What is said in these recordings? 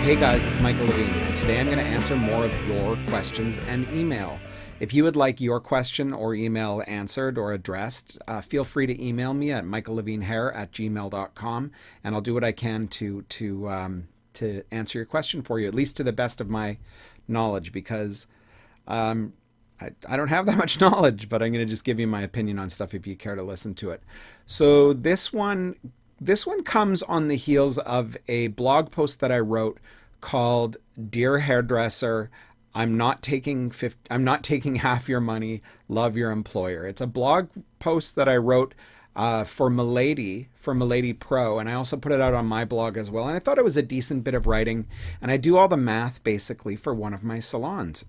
Hey guys, it's Michael Levine, and today I'm going to answer more of your questions and email. If you would like your question or email answered or addressed, feel free to email me at michaellevinehair@gmail.com, and I'll do what I can to answer your question for you, at least to the best of my knowledge, because I don't have that much knowledge, but I'm going to just give you my opinion on stuff if you care to listen to it. So this one comes on the heels of a blog post that I wrote called "Dear Hairdresser, I'm not taking half your money. Love your employer." It's a blog post that I wrote for Milady Pro, and I also put it out on my blog as well. And I thought it was a decent bit of writing, and I do all the math basically for one of my salons,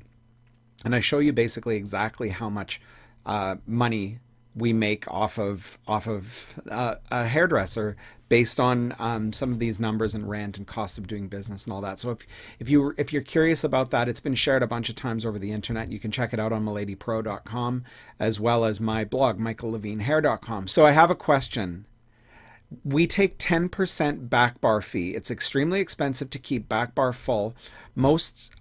and I show you basically exactly how much money we make off of a hairdresser based on some of these numbers and rent and cost of doing business and all that. So if you're curious about that, it's been shared a bunch of times over the internet. You can check it out on miladypro.com as well as my blog, michaellevinehair.com. So I have a question. We take 10% back bar fee. It's extremely expensive to keep back bar full. Most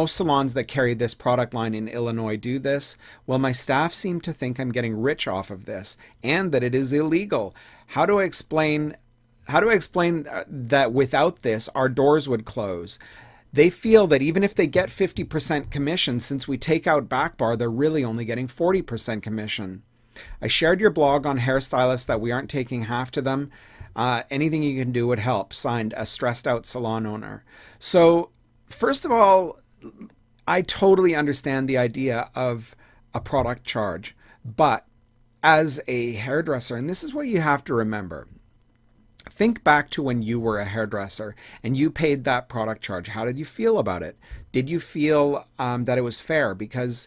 salons that carry this product line in Illinois do this. Well, my staff seem to think I'm getting rich off of this and that it is illegal. How do I explain that without this, our doors would close? They feel that even if they get 50% commission, since we take out back bar, they're really only getting 40% commission. I shared your blog on hairstylists that we aren't taking half to them. Anything you can do would help. Signed, a stressed out salon owner. So first of all, I totally understand the idea of a product charge, but as a hairdresser, and this is what you have to remember, think back to when you were a hairdresser and you paid that product charge. How did you feel about it? Did you feel that it was fair? Because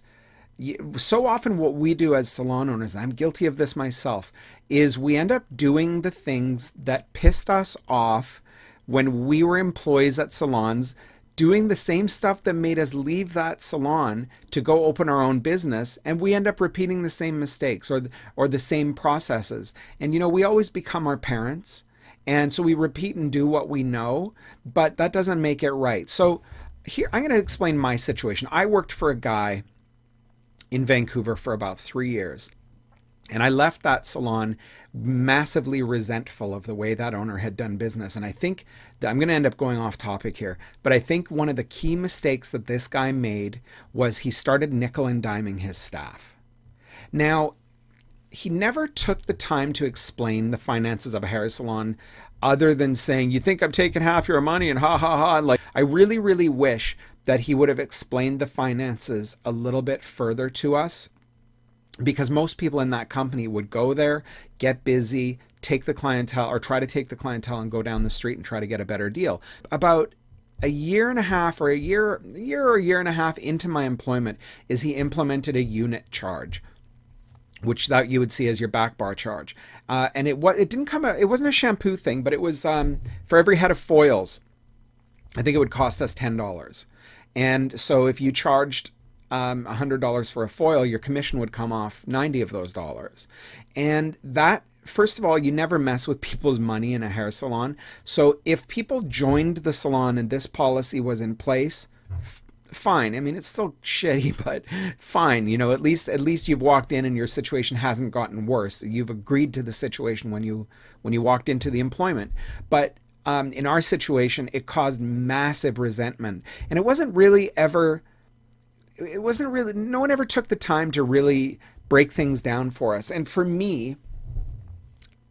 so often what we do as salon owners, and I'm guilty of this myself, is we end up doing the things that pissed us off when we were employees at salons, doing the same stuff that made us leave that salon to go open our own business, and we end up repeating the same mistakes or the same processes. And you know, we always become our parents, and so we repeat and do what we know, but that doesn't make it right. So here, I'm going to explain my situation. I worked for a guy in Vancouver for about 3 years. And I left that salon massively resentful of the way that owner had done business. And I think that I'm going to end up going off topic here, but I think one of the key mistakes that this guy made was he started nickel and diming his staff. Now, he never took the time to explain the finances of a hair salon other than saying, "You think I'm taking half your money," and ha ha ha. And like, I really, really wish that he would have explained the finances a little bit further to us, because most people in that company would go there, get busy, take the clientele, or try to take the clientele and go down the street and try to get a better deal. About a year and a half or a year and a half into my employment is he implemented a unit charge, which that you would see as your back bar charge. And it wasn't a shampoo thing, but it was for every head of foils, I think it would cost us $10. And so if you charged $100 for a foil, your commission would come off 90 of those dollars. And that, first of all, you never mess with people's money in a hair salon. So if people joined the salon and this policy was in place, fine. I mean, it's still shitty, but fine. You know, at least you've walked in and your situation hasn't gotten worse. You've agreed to the situation when you walked into the employment. But in our situation, it caused massive resentment, and no one ever took the time to really break things down for us. And for me,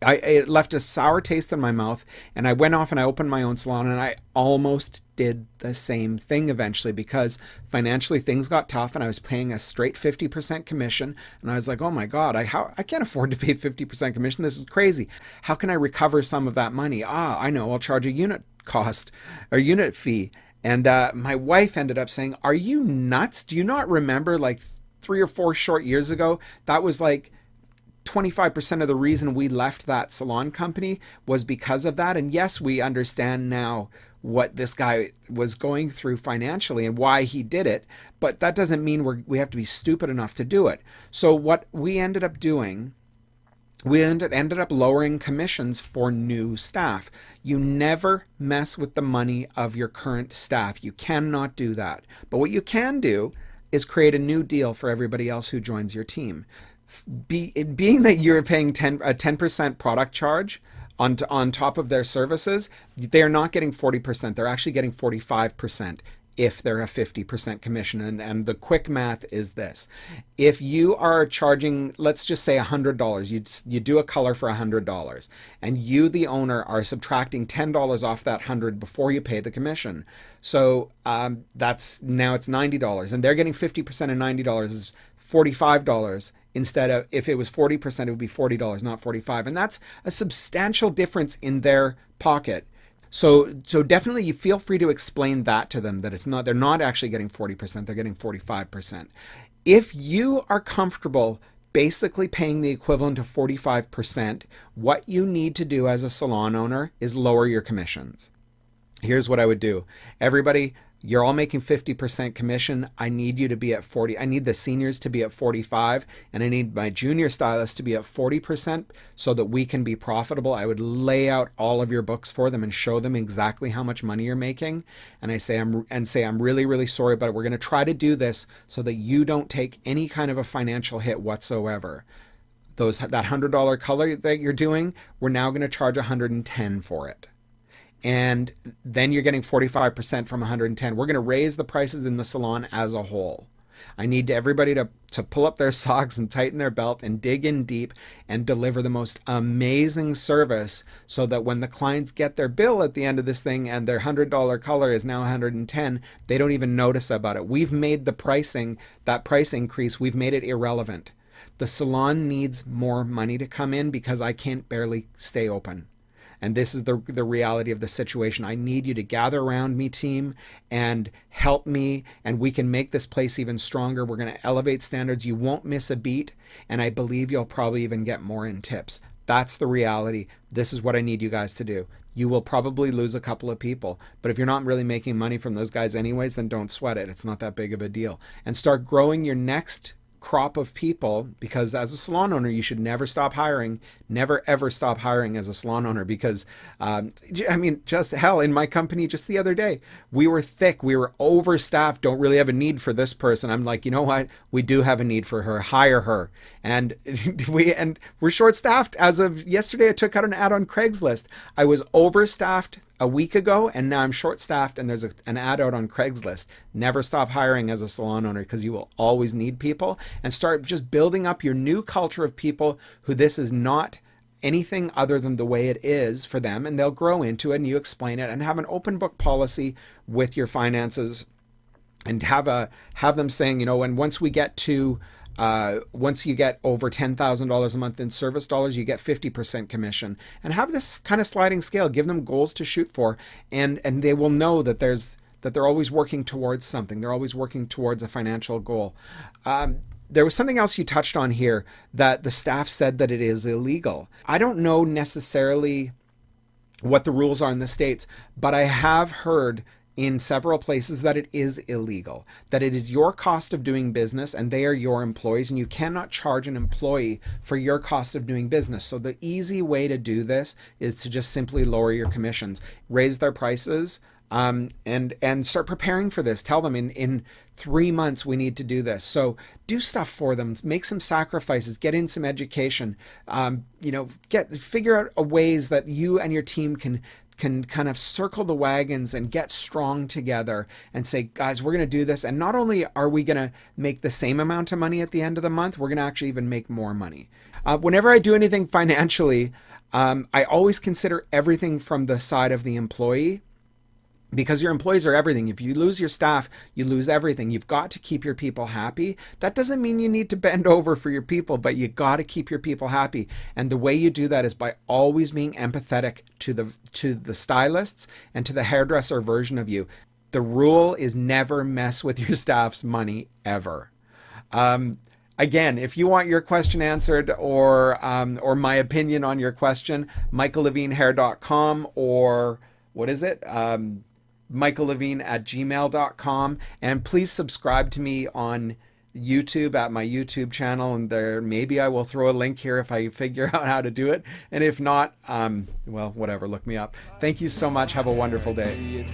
it left a sour taste in my mouth, and I went off and I opened my own salon, and I almost did the same thing eventually, because financially things got tough and I was paying a straight 50% commission, and I was like, oh my God, I can't afford to pay 50% commission. This is crazy. How can I recover some of that money? I know, I'll charge a unit cost or unit fee. And my wife ended up saying, "Are you nuts? Do you not remember like 3 or 4 short years ago, that was like 25% of the reason we left that salon company was because of that?" And yes, we understand now what this guy was going through financially and why he did it, but that doesn't mean we have to be stupid enough to do it. So what we ended up doing we ended up lowering commissions for new staff. You never mess with the money of your current staff. You cannot do that. But what you can do is create a new deal for everybody else who joins your team. Being that you're paying a 10% product charge on top of their services, they're not getting 40%. They're actually getting 45%. If they're a 50% commission. And the quick math is this. If you are charging, let's just say $100, you do a color for $100, and you, the owner, are subtracting $10 off that 100 before you pay the commission. So that's, now it's $90, and they're getting 50% of $90 is $45. Instead of, if it was 40%, it would be $40, not $45. And that's a substantial difference in their pocket. So definitely you feel free to explain that to them, that it's not, they're not actually getting 40%, they're getting 45%. If you are comfortable basically paying the equivalent of 45%, what you need to do as a salon owner is lower your commissions. Here's what I would do. Everybody, you're all making 50% commission. I need you to be at 40. I need the seniors to be at 45, and I need my junior stylists to be at 40% so that we can be profitable. I would lay out all of your books for them and show them exactly how much money you're making. And I'm really, really sorry, but we're going to try to do this so that you don't take any kind of a financial hit whatsoever. That $100 color that you're doing, we're now going to charge $110 for it. And then you're getting 45% from 110. We're going to raise the prices in the salon as a whole. I need everybody to pull up their socks and tighten their belt and dig in deep and deliver the most amazing service so that when the clients get their bill at the end of this thing and their $100 color is now 110, they don't even notice about it. We've made the pricing, that price increase, we've made it irrelevant. The salon needs more money to come in because I can't barely stay open. And this is the reality of the situation. I need you to gather around me, team, and help me, and we can make this place even stronger. We're going to elevate standards. You won't miss a beat, and I believe you'll probably even get more in tips. That's the reality. This is what I need you guys to do. You will probably lose a couple of people, but if you're not really making money from those guys anyways, then don't sweat it. It's not that big of a deal. And start growing your next crop of people, because as a salon owner you should never stop hiring, never ever stop hiring as a salon owner, because I mean, just hell, in my company just the other day we were thick, we were overstaffed, don't really have a need for this person. I'm like, you know what, we do have a need for her, hire her. And we're short-staffed. As of yesterday I took out an ad on Craigslist. I was overstaffed a week ago, and now I'm short-staffed, and there's an ad out on Craigslist. Never stop hiring as a salon owner, because you will always need people. And start just building up your new culture of people who this is not anything other than the way it is for them, and they'll grow into it, and you explain it, and have an open book policy with your finances, and have them saying, you know, and once we get to once you get over $10,000 a month in service dollars, you get 50% commission, and have this kind of sliding scale. Give them goals to shoot for, and they will know that they're always working towards something. They're always working towards a financial goal. There was something else you touched on here, that the staff said that it is illegal. I don't know necessarily what the rules are in the States, but I have heard in several places that it is illegal, that it is your cost of doing business and they are your employees, and you cannot charge an employee for your cost of doing business. So the easy way to do this is to just simply lower your commissions, raise their prices, and start preparing for this. Tell them in 3 months we need to do this. So do stuff for them, make some sacrifices, get in some education, you know, figure out ways that you and your team can kind of circle the wagons and get strong together and say, guys, we're going to do this. And not only are we going to make the same amount of money at the end of the month, we're going to actually even make more money. Whenever I do anything financially, I always consider everything from the side of the employee, because your employees are everything. If you lose your staff, you lose everything. You've got to keep your people happy. That doesn't mean you need to bend over for your people, but you got to keep your people happy. And the way you do that is by always being empathetic to the stylists and to the hairdresser version of you. The rule is never mess with your staff's money, ever. Again, if you want your question answered, or my opinion on your question, michaellevinehair.com, or what is it? michaellevine@gmail.com. And please subscribe to me on YouTube at my YouTube channel, and there maybe I will throw a link here if I figure out how to do it. And if not, well, whatever, look me up. Thank you so much. Have a wonderful day.